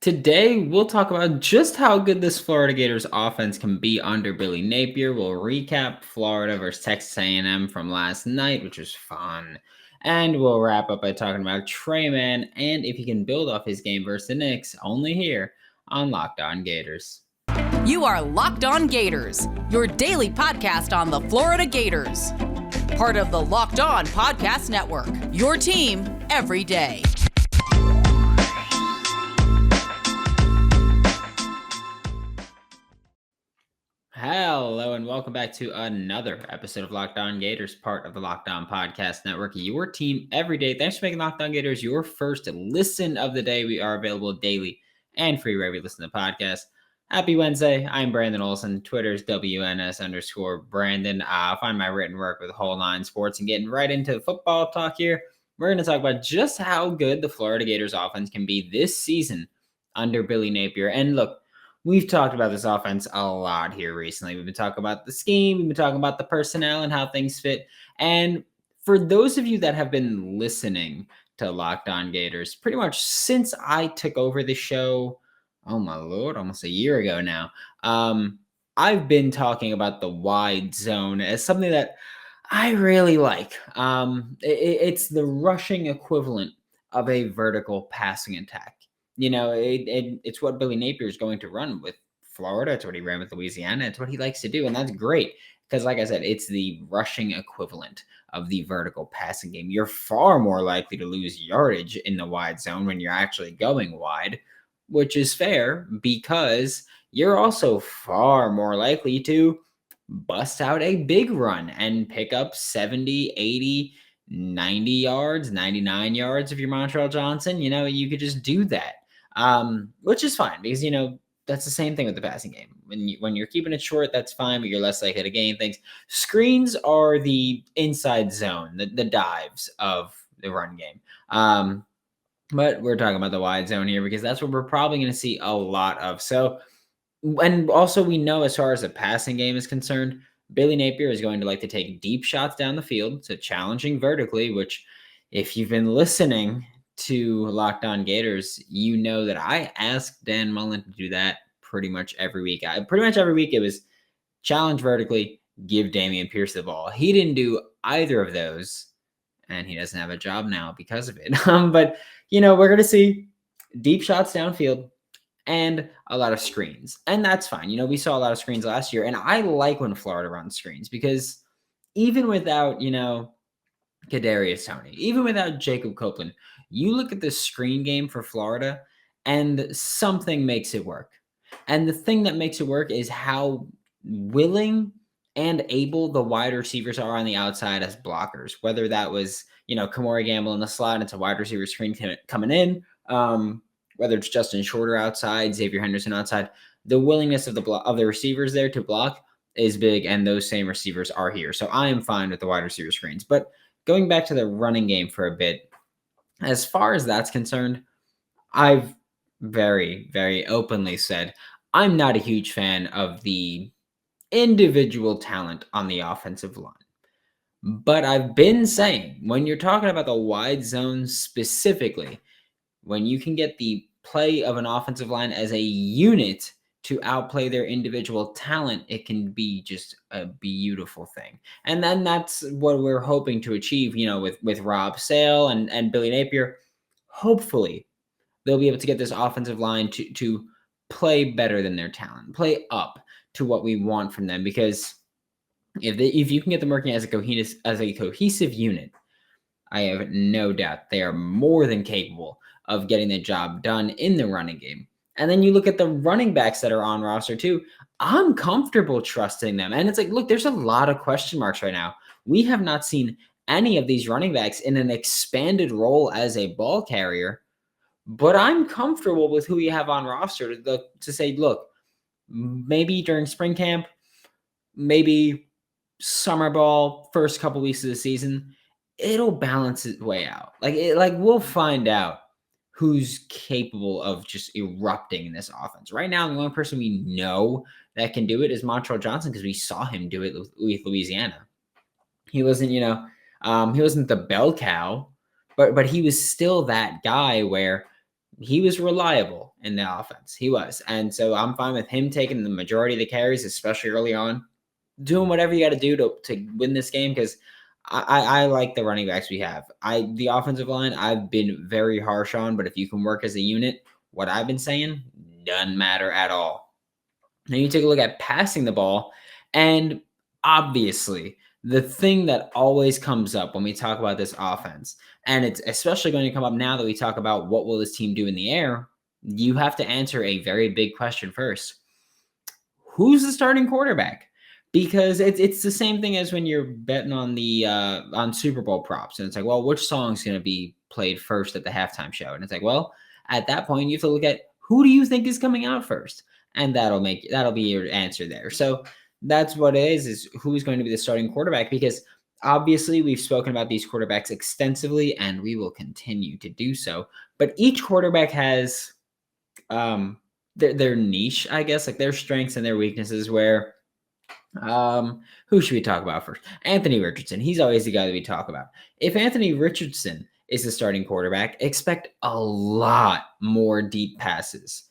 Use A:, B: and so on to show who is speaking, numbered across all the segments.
A: Today, we'll talk about just how good this Florida Gators offense can be under Billy Napier. We'll recap Florida versus Texas A&M from last night, which was fun. And we'll wrap up by talking about Tre Mann and if he can build off his game versus the Knicks, only here on Locked On Gators.
B: You are Locked On Gators, your daily podcast on the Florida Gators. Part of the Locked On Podcast Network, your team every day.
A: Hello and welcome back to another episode of Locked On Gators, part of the Locked On Podcast Network, your team every day. Thanks for making Locked On Gators your first listen of the day. We are available daily and free wherever you listen to the podcast. Happy Wednesday. I'm Brandon Olson. Twitter's WNS_Brandon. I'll find my written work with Whole Nine Sports and getting right into football talk here. We're going to talk about just how good the Florida Gators offense can be this season under Billy Napier. And look, we've talked about this offense a lot here recently. We've been talking about the scheme. We've been talking about the personnel and how things fit. And for those of you that have been listening to Locked On Gators, pretty much since I took over the show, oh my Lord, almost a year ago now, I've been talking about the wide zone as something that I really like. It's the rushing equivalent of a vertical passing attack. You know, it's what Billy Napier is going to run with Florida. It's what he ran with Louisiana. It's what he likes to do. And that's great because, like I said, it's the rushing equivalent of the vertical passing game. You're far more likely to lose yardage in the wide zone when you're actually going wide, which is fair because you're also far more likely to bust out a big run and pick up 70, 80, 90 yards, 99 yards if you're Montreal Johnson. You know, you could just do that. Which is fine because, you know, that's the same thing with the passing game. When you're keeping it short, that's fine, but you're less likely to gain things. Screens are the inside zone, the dives of the run game. But we're talking about the wide zone here because that's what we're probably going to see a lot of. So, and also we know as far as the passing game is concerned, Billy Napier is going to like to take deep shots down the field, so challenging vertically, which if you've been listening to Locked On Gators, you know that I asked Dan Mullen to do that pretty much every week. Pretty much every week it was challenge vertically, give Dameon Pierce the ball. He didn't do either of those, and he doesn't have a job now because of it. But, you know, we're going to see deep shots downfield and a lot of screens. And that's fine. You know, we saw a lot of screens last year, and I like when Florida runs screens because even without, you know, Kadarius Toney, even without Jacob Copeland, you look at the screen game for Florida and something makes it work. And the thing that makes it work is how willing and able the wide receivers are on the outside as blockers, whether that was, you know, Kamori Gamble in the slot, it's a wide receiver screen coming in, whether it's Justin Shorter outside, Xavier Henderson outside, the willingness of the receivers there to block is big, and those same receivers are here. So I am fine with the wide receiver screens. But going back to the running game for a bit, as far as that's concerned, I've very, very openly said I'm not a huge fan of the individual talent on the offensive line. But I've been saying when you're talking about the wide zone specifically, when you can get the play of an offensive line as a unit to outplay their individual talent, it can be just a beautiful thing. And then that's what we're hoping to achieve, you know, with Rob Sale and Billy Napier. Hopefully, they'll be able to get this offensive line to play better than their talent, play up to what we want from them. Because if you can get them working as a cohesive unit, I have no doubt they are more than capable of getting the job done in the running game. And then you look at the running backs that are on roster too. I'm comfortable trusting them. And it's like, look, there's a lot of question marks right now. We have not seen any of these running backs in an expanded role as a ball carrier, but I'm comfortable with who you have on roster to say, look, maybe during spring camp, maybe summer ball, first couple weeks of the season, it'll balance its way out. Like we'll find out who's capable of just erupting in this offense. Right now, the only person we know that can do it is Montreal Johnson because we saw him do it with Louisiana. He wasn't, you know, he wasn't the bell cow, but he was still that guy where he was reliable in the offense. He was. And so I'm fine with him taking the majority of the carries, especially early on, doing whatever you got to do to win this game because I like the running backs we have. The offensive line I've been very harsh on, but if you can work as a unit, what I've been saying doesn't matter at all. Now you take a look at passing the ball, and obviously the thing that always comes up when we talk about this offense, and it's especially going to come up now that we talk about what will this team do in the air, you have to answer a very big question first. Who's the starting quarterback? Because it's the same thing as when you're betting on the on Super Bowl props, and it's like, well, which song's going to be played first at the halftime show? And it's like, well, at that point, you have to look at who do you think is coming out first, and that'll be your answer there. So that's what it is who's going to be the starting quarterback? Because obviously we've spoken about these quarterbacks extensively, and we will continue to do so. But each quarterback has their niche, I guess, like their strengths and their weaknesses. Where who should we talk about first? Anthony Richardson. He's always the guy that we talk about. If Anthony Richardson is the starting quarterback, expect a lot more deep passes.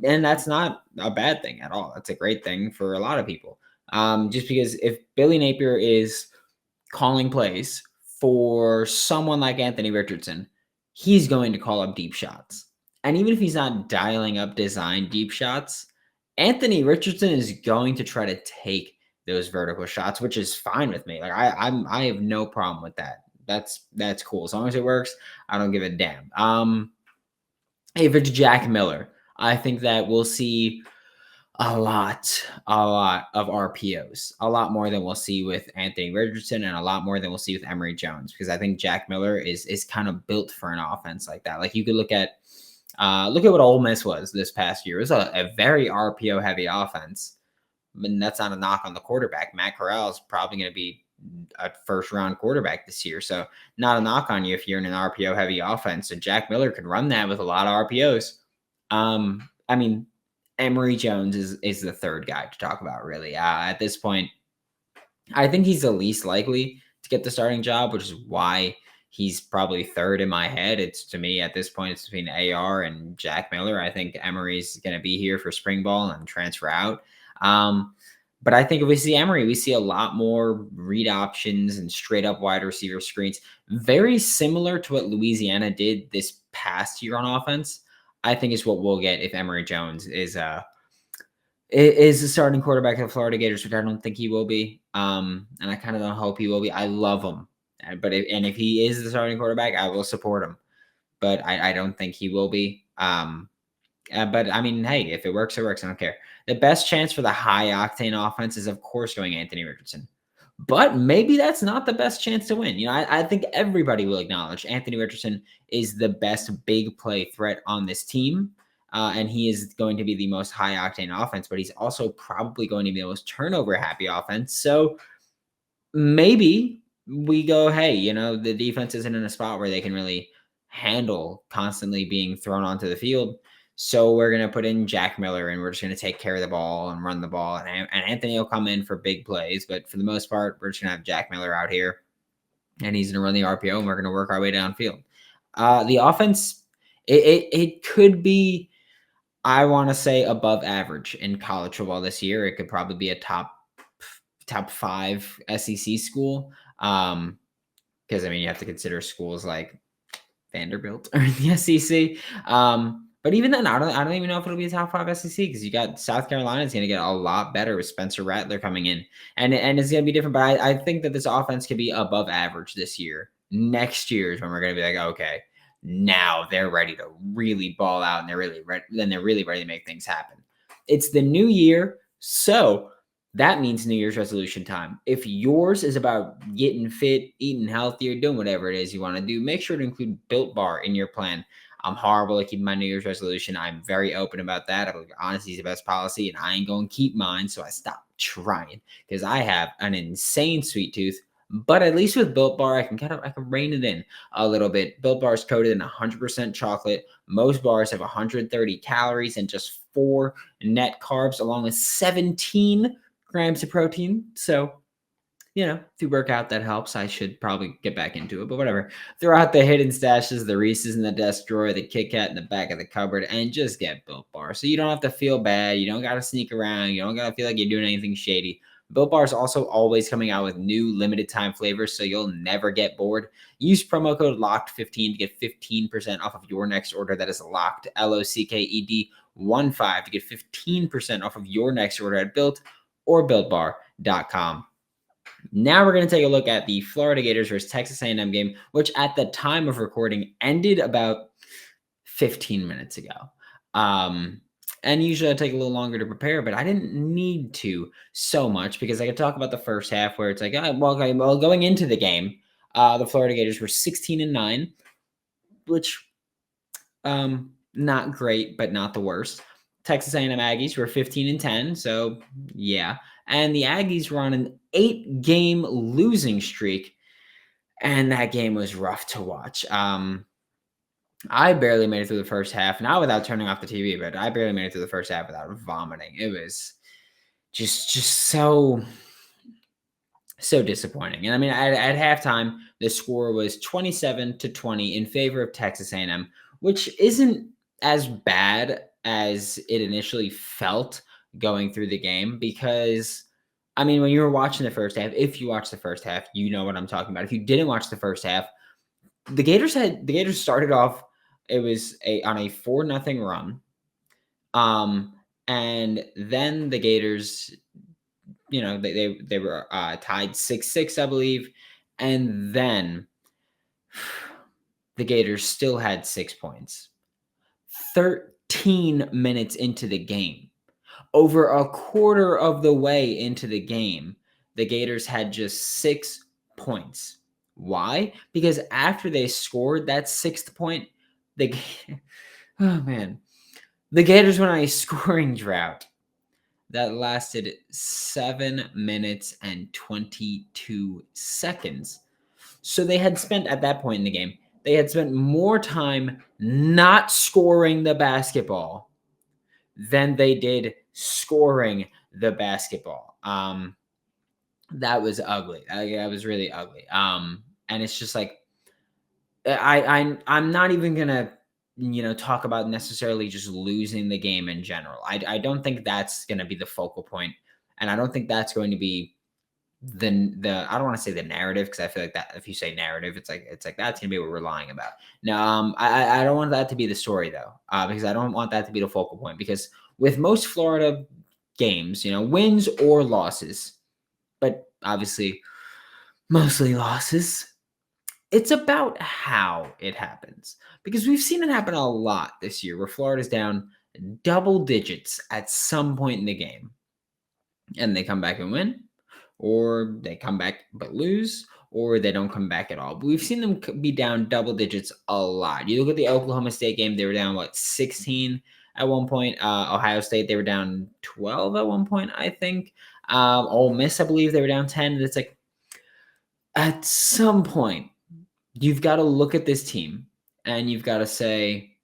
A: And that's not a bad thing at all. That's a great thing for a lot of people. Just because if Billy Napier is calling plays for someone like Anthony Richardson, he's going to call up deep shots. And even if he's not dialing up design deep shots, Anthony Richardson is going to try to take those vertical shots, which is fine with me. Like I have no problem with that. That's cool. As long as it works, I don't give a damn. If it's Jack Miller, I think that we'll see a lot of RPOs, a lot more than we'll see with Anthony Richardson, and a lot more than we'll see with Emory Jones, because I think Jack Miller is kind of built for an offense like that. Like you could look at what Ole Miss was this past year. It was a very RPO heavy offense. I mean, that's not a knock on the quarterback. Matt Corral is probably going to be a first round quarterback this year. So not a knock on you if you're in an RPO heavy offense. So Jack Miller could run that with a lot of RPOs. I mean, Emory Jones is the third guy to talk about, really. At this point, I think he's the least likely to get the starting job, which is why he's probably third in my head. It's, to me, at this point, it's between AR and Jack Miller. I think Emory's going to be here for spring ball and transfer out. But I think if we see Emory, we see a lot more read options and straight up wide receiver screens, very similar to what Louisiana did this past year on offense. I think is what we'll get if Emory Jones is the starting quarterback of the Florida Gators, which I don't think he will be. And I kind of don't hope he will be. I love him, but if he is the starting quarterback, I will support him. But I don't think he will be. But I mean, hey, if it works, it works. I don't care. The best chance for the high octane offense is, of course, going Anthony Richardson. But maybe that's not the best chance to win. I think everybody will acknowledge Anthony Richardson is the best big play threat on this team. And he is going to be the most high octane offense, but he's also probably going to be the most turnover happy offense. So maybe we go, hey, the defense isn't in a spot where they can really handle constantly being thrown onto the field. So we're going to put in Jack Miller, and we're just going to take care of the ball and run the ball. And Anthony will come in for big plays. But for the most part, we're just going to have Jack Miller out here, and he's going to run the RPO, and we're going to work our way downfield. The offense, it could be, I want to say, above average in college football this year. It could probably be a top 5 SEC school. Because, you have to consider schools like Vanderbilt or the SEC. But even then, I don't even know if it'll be a top 5 SEC, because you got South Carolina is going to get a lot better with Spencer Rattler coming in, and it's going to be different. But I think that this offense could be above average this year. Next year is when we're going to be like, okay, now they're ready to really ball out, and they're really ready to make things happen. It's the new year, so that means New Year's resolution time. If yours is about getting fit, eating healthier, doing whatever it is you want to do, make sure to include Built Bar in your plan. I'm horrible at keeping my New Year's resolution. I'm very open about that. I believe honesty is the best policy, and I ain't going to keep mine, so I stopped trying, because I have an insane sweet tooth. But at least with Built Bar, I can rein it in a little bit. Built Bar is coated in 100% chocolate. Most bars have 130 calories and just 4 net carbs, along with 17 grams of protein. So if you work out, that helps. I should probably get back into it, but whatever. Throw out the hidden stashes, the Reese's in the desk drawer, the Kit Kat in the back of the cupboard, and just get Built Bar. So you don't have to feel bad. You don't got to sneak around. You don't got to feel like you're doing anything shady. Built Bar is also always coming out with new limited time flavors, so you'll never get bored. Use promo code LOCKED15 to get 15% off of your next order. That is locked, LOCKED15 to get 15% off of your next order at Built or BuiltBar.com. Now we're going to take a look at the Florida Gators versus Texas A&M game, which at the time of recording ended about 15 minutes ago. And usually I take a little longer to prepare, but I didn't need to so much because I could talk about the first half where it's like, well, going into the game, the Florida Gators were 16-9, which not great, but not the worst. Texas A&M Aggies were 15-10, so yeah. And the Aggies were on an 8-game losing streak, and that game was rough to watch. I barely made it through the first half, not without turning off the TV, but I barely made it through the first half without vomiting. It was just so disappointing. And I mean, at halftime, the score was 27-20 in favor of Texas A&M, which isn't as bad as it initially felt going through the game because, I mean, when you were watching the first half, if you watched the first half, you know what I'm talking about. If you didn't watch the first half, the Gators started off, it was on a 4-0 run. And then the Gators, they were tied 6-6, I believe. And then the Gators still had 6 points. 13 minutes into the game. Over a quarter of the way into the game, the Gators had just 6 points. Why? Because after they scored that 6th point, the Gators went on a scoring drought that lasted 7 minutes and 22 seconds. So they had spent, at that point in the game, they had spent more time not scoring the basketball than they did scoring the basketball. That was ugly. That was really ugly. And it's just like, I'm not even gonna talk about necessarily just losing the game in general. I don't think that's gonna be the focal point, and I don't think that's going to be the I don't want to say the narrative because I feel like that if you say narrative, it's like that's gonna be what we're lying about. No, I don't want that to be the story though, because I don't want that to be the focal point. Because with most Florida games, wins or losses, but obviously mostly losses, it's about how it happens. Because we've seen it happen a lot this year where Florida's down double digits at some point in the game. And they come back and win, or they come back but lose, or they don't come back at all. But we've seen them be down double digits a lot. You look at the Oklahoma State game, they were down, 16 at one point. Ohio State, they were down 12 at one point, I think. Ole Miss, I believe they were down 10. And it's like, at some point, you've got to look at this team and you've got to say,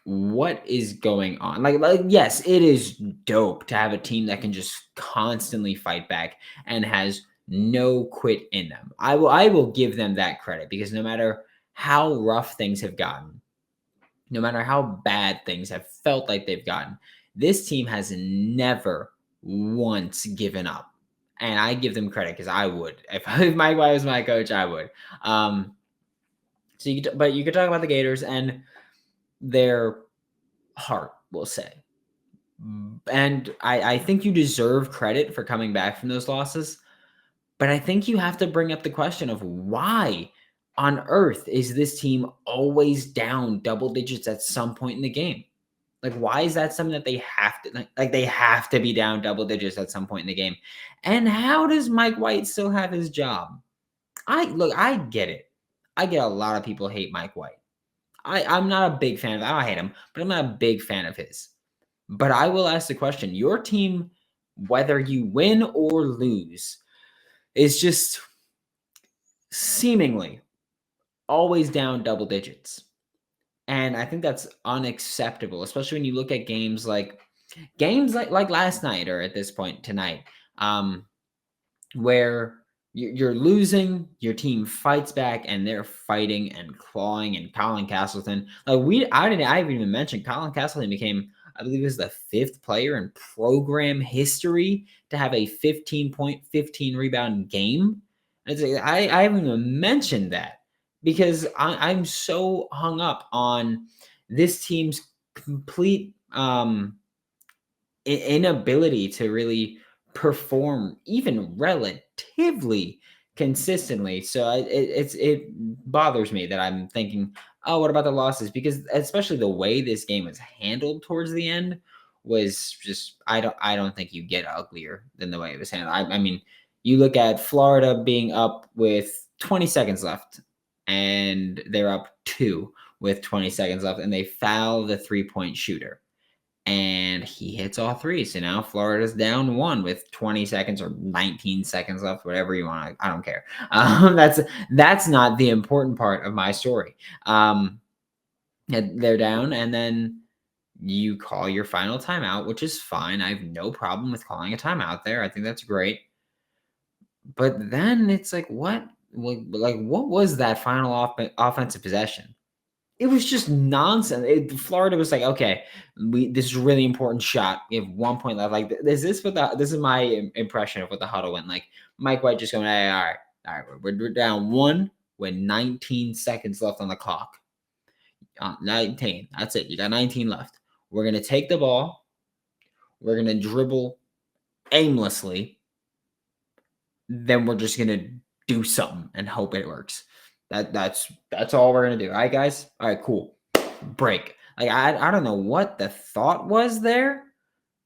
A: what is going on? Like, yes, it is dope to have a team that can just constantly fight back and has no quit in them. I will give them that credit because no matter how rough things have gotten, no matter how bad things have felt like they've gotten, this team has never once given up. And I give them credit because I would. If Mike White was my coach, I would. But you could talk about the Gators and their heart, we'll say. And I think you deserve credit for coming back from those losses. But I think you have to bring up the question of why on earth is this team always down double digits at some point in the game? Like, why is that something that they have to they have to be down double digits at some point in the game? And how does Mike White still have his job? I get it. I get a lot of people hate Mike White. I'm not a big fan of, I don't hate him, but I'm not a big fan of his. But I will ask the question, your team, whether you win or lose, is just seemingly always down double digits. And I think that's unacceptable, especially when you look at games like last night or at this point tonight, where You're losing, your team fights back, and they're fighting and clawing. And Colin Castleton, I haven't even mentioned Colin Castleton became, I believe, is the 5th player in program history to have a 15-point, 15 rebound game. I haven't even mentioned that because I'm so hung up on this team's complete inability to really perform even relatively consistently. So it bothers me that I'm thinking, oh, what about the losses? Because especially the way this game was handled towards the end was just I don't think you get uglier than the way it was handled. I mean, you look at Florida being up with 20 seconds left, and they're up 2 with 20 seconds left, and they foul the 3-point shooter and he hits all three. So now Florida's down 1 with 20 seconds or 19 seconds left, whatever you want. I don't care. That's not the important part of my story. They're down, and then you call your final timeout, which is fine. I have no problem with calling a timeout there. I think that's great. But then it's like, what? What was that final offensive possession? It was just nonsense. Florida was like, okay, this is a really important shot. We have 1 point left. Like, is this what this is my impression of what the huddle went like? Mike White just going, hey, all right, we're down 1 with 19 seconds left on the clock. 19. That's it. You got 19 left. We're gonna take the ball. We're gonna dribble aimlessly. Then we're just gonna do something and hope it works. That's all we're gonna do. All right, guys. All right, cool. Break. Like I don't know what the thought was there,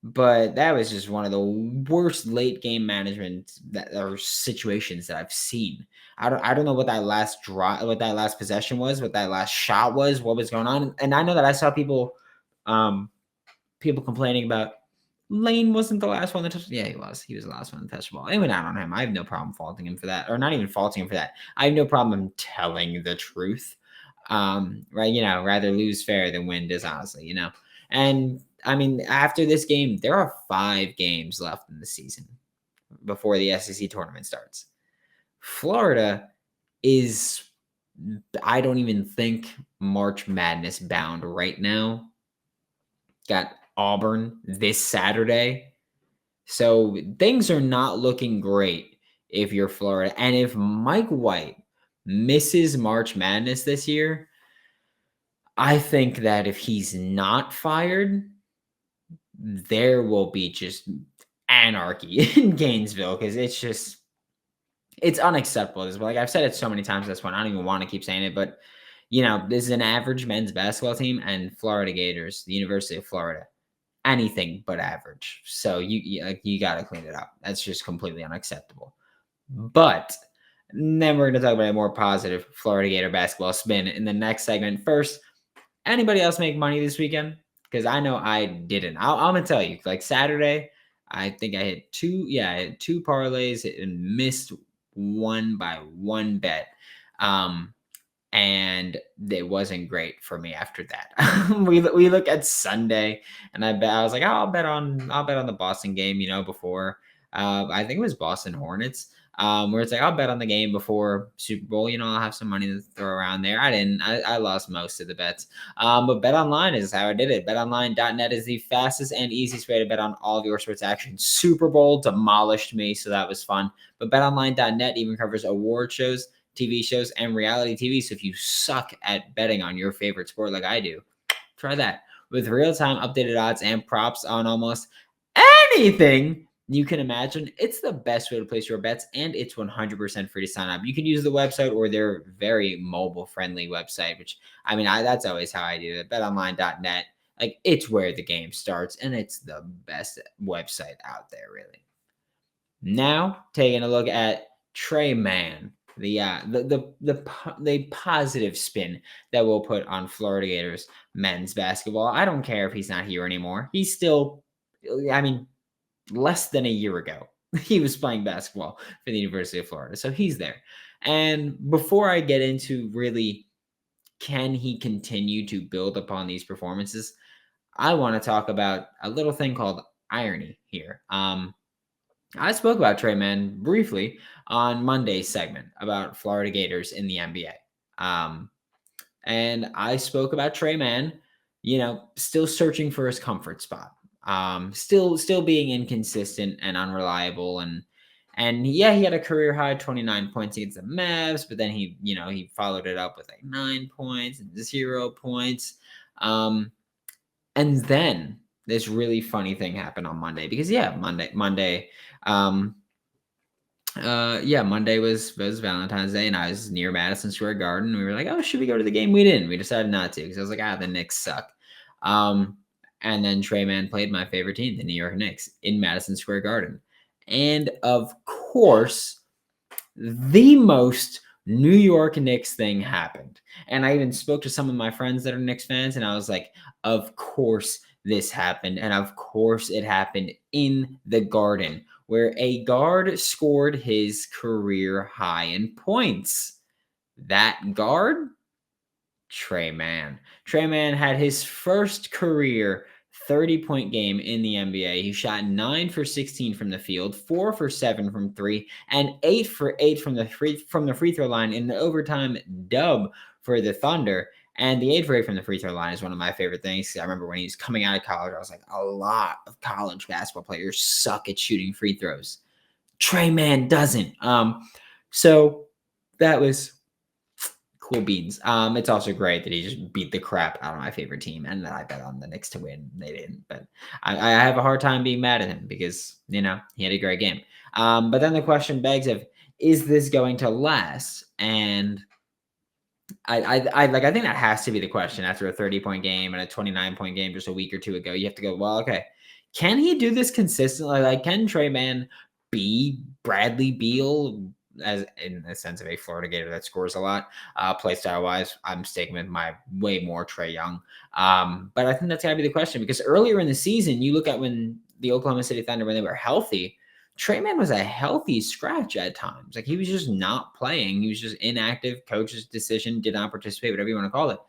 A: but that was just one of the worst late game management or situations that I've seen. I don't know what that last what that last possession was, what that last shot was, what was going on. And I know that I saw people complaining about Lane wasn't the last one to touch. Yeah, he was. He was the last one to touch the ball. It went out on him. I have no problem faulting him for that, or not even faulting him for that. I have no problem telling the truth. Right? Rather lose fair than win dishonestly. And I mean, after this game, there are 5 games left in the season before the SEC tournament starts. Florida is, I don't even think, March Madness bound right now. Got Auburn this Saturday. So things are not looking great if you're Florida. And if Mike White misses March Madness this year, I think that if he's not fired, there will be just anarchy in Gainesville because it's unacceptable. Like I've said it so many times at this point, I don't even want to keep saying it, but this is an average men's basketball team, and Florida Gators, the University of Florida, anything but average. So you got to clean it up. That's just completely unacceptable. But then we're going to talk about a more positive Florida Gator basketball spin in the next segment. First, anybody else make money this weekend? Because I know I didn't. I'm going to tell you, like Saturday, I think I hit 2. Yeah, I had 2 parlays and missed one by 1 bet. And it wasn't great for me after that. we look at Sunday, and I was like, oh, I'll bet on the Boston game. Before I think it was Boston Hornets. Where it's like I'll bet on the game before Super Bowl. I'll have some money to throw around there. I didn't. I lost most of the bets. But BetOnline is how I did it. BetOnline.net is the fastest and easiest way to bet on all of your sports action. Super Bowl demolished me, so that was fun. But BetOnline.net even covers award shows, TV shows, and reality TV. So if you suck at betting on your favorite sport like I do, try that. With real-time updated odds and props on almost anything you can imagine, it's the best way to place your bets, and it's 100% free to sign up. You can use the website or their very mobile-friendly website, which, I mean, that's always how I do it. BetOnline.net, like, it's where the game starts, and it's the best website out there, really. Now, taking a look at Tre Mann, the positive spin that we'll put on Florida Gators men's basketball. I don't care if he's not here anymore. He's still, I mean, less than a year ago, he was playing basketball for the University of Florida. So he's there. And before I get into really, can he continue to build upon these performances, I want to talk about a little thing called irony here. I spoke about Tre Mann briefly on Monday's segment about Florida Gators in the NBA. And I spoke about Tre Mann, still searching for his comfort spot. Still being inconsistent and unreliable, and yeah, he had a career high 29 points against the Mavs, but then he followed it up with like 9 points and 0 points. And then this really funny thing happened on Monday because Monday, um, Monday was Valentine's Day, and I was near Madison Square Garden. We were like, "Oh, should we go to the game?" We didn't. We decided not to because I was like, "Ah, the Knicks suck." Um, and then Tre Mann played my favorite team, the New York Knicks, in Madison Square Garden, and of course, the most New York Knicks thing happened. And I even spoke to some of my friends that are Knicks fans, and I was like, "Of course this happened, and of course it happened in the Garden." Where a guard scored his career high in points. That guard, Tre Mann. Tre Mann had his first career 30-point game in the NBA. He shot 9 for 16 from the field, 4 for 7 from 3, and 8 for 8 from the free throw line in the overtime dub for the Thunder. And the 8 for 8 from the free throw line is one of my favorite things. I remember when he was coming out of college, I was like, a lot of college basketball players suck at shooting free throws. Tre Mann doesn't. So that was cool beans. It's also great that he just beat the crap out of my favorite team, and that I bet on the Knicks to win. They didn't, but I have a hard time being mad at him because he had a great game. But then the question begs of, is this going to last? And I think that has to be the question after a 30-point game and a 29-point game just a week or two ago. You have to go, well, okay, can he do this consistently? Like, can Tre Mann be Bradley Beal, as in the sense of a Florida Gator that scores a lot? Play style wise, I'm sticking with my way more Trae Young. But I think that's gotta be the question, because earlier in the season, you look at when the Oklahoma City Thunder, when they were healthy, Tre Mann was a healthy scratch at times. Like, he was just not playing. He was just inactive. Coach's decision, did not participate, whatever you want to call it.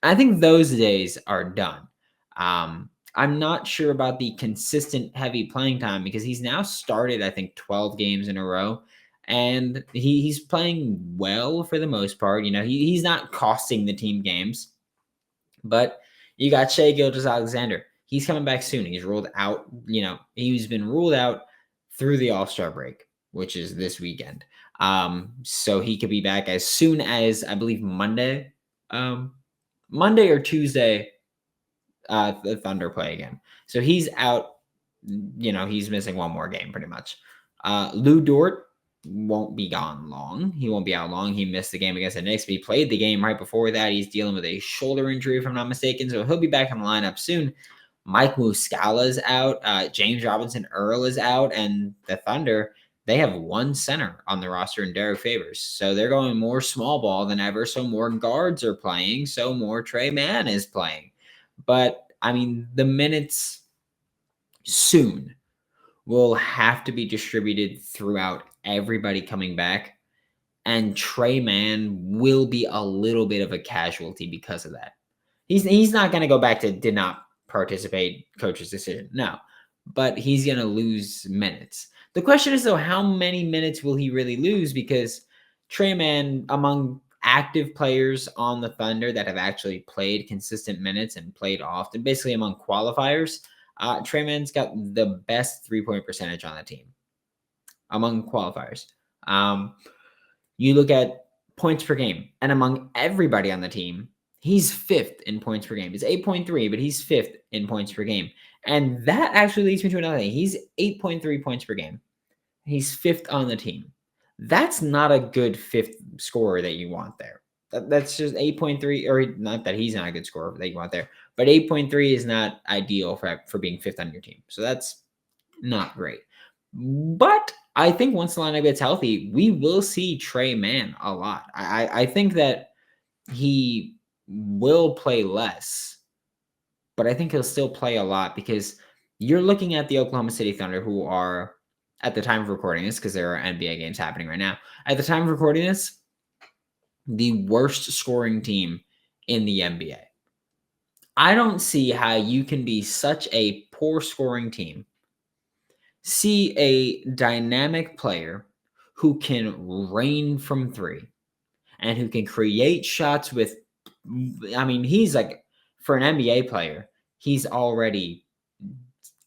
A: I think those days are done. I'm not sure about the consistent heavy playing time, because he's now started, I think, 12 games in a row. And he's playing well for the most part. He's not costing the team games. But you got Shai Gilgeous-Alexander. He's coming back soon. He's ruled out. He's been ruled out through the All-Star break, which is this weekend. So he could be back as soon as, I believe, Monday. Monday or Tuesday, the Thunder play again. So he's out. He's missing one more game pretty much. Lou Dort won't be gone long. He won't be out long. He missed the game against the Knicks, but he played the game right before that. He's dealing with a shoulder injury, if I'm not mistaken, so he'll be back in the lineup soon. Mike Muscala's out. James Robinson Earl is out, and the Thunder, they have one center on the roster in Derek Favors. So they're going more small ball than ever. So more guards are playing. So more Tre Mann is playing. But I mean, the minutes soon will have to be distributed throughout everybody coming back. And Tre Mann will be a little bit of a casualty because of that. He's not going to go back to did not participate, coach's decision. No, but he's going to lose minutes. The question is, though, how many minutes will he really lose? Because Tre Mann, among active players on the Thunder that have actually played consistent minutes and played often, basically among qualifiers, Tre Mann's got the best three-point percentage on the team among qualifiers. You look at points per game, and among everybody on the team, he's fifth in points per game. It's 8.3, but he's fifth in points per game. And that actually leads me to another thing. He's 8.3 points per game. He's fifth on the team. That's not a good fifth scorer that you want there. That's just 8.3, or not that he's not a good scorer that you want there, but 8.3 is not ideal for being fifth on your team. So that's not great. But I think once the lineup gets healthy, we will see Tre Mann a lot. I think that he will play less, but I think he'll still play a lot, because you're looking at the Oklahoma City Thunder, who are, at the time of recording this, because there are NBA games happening right now, at the time of recording this, the worst scoring team in the NBA. I don't see how you can be such a poor scoring team, see a dynamic player who can rain from three and who can create shots with, I mean, he's like, for an NBA player, he's already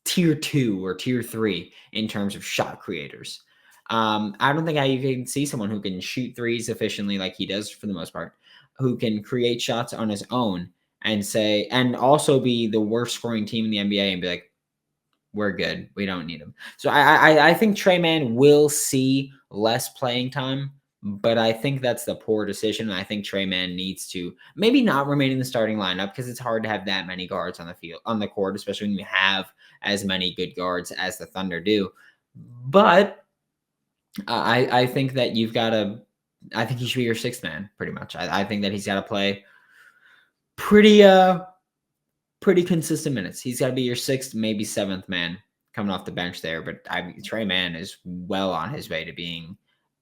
A: tier 2 or tier 3 in terms of shot creators. I don't think you can see someone who can shoot threes efficiently like he does for the most part, who can create shots on his own and also be the worst scoring team in the NBA and be like, we're good. We don't need him. So I think Tre Mann will see less playing time, but I think that's the poor decision. I think Tre Mann needs to maybe not remain in the starting lineup because it's hard to have that many guards on the court, especially when you have as many good guards as the Thunder do. But I think that you've got to. I think he should be your sixth man, pretty much. I think that he's got to play pretty pretty consistent minutes. He's got to be your sixth, maybe seventh man coming off the bench there. But Tre Mann is well on his way to being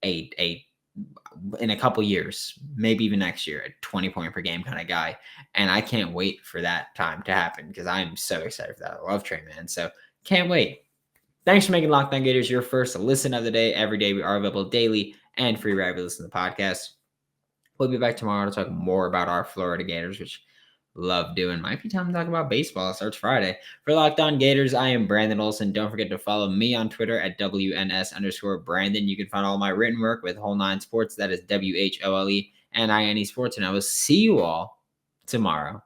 A: a in a couple years, maybe even next year, a 20-point per game kind of guy. And I can't wait for that time to happen because I'm so excited for that. I love Tre Mann. So can't wait. Thanks for making Locked On Gators your first listen of the day. Every day we are available daily and free wherever you listen to the podcast. We'll be back tomorrow to talk more about our Florida Gators, which love doing. Might be time to talk about baseball. It starts Friday. For Locked On Gators, I am Brandon Olson. Don't forget to follow me on Twitter at WNS_Brandon. You can find all my written work with Whole Nine Sports. That is WHOLENINE Sports. And I will see you all tomorrow.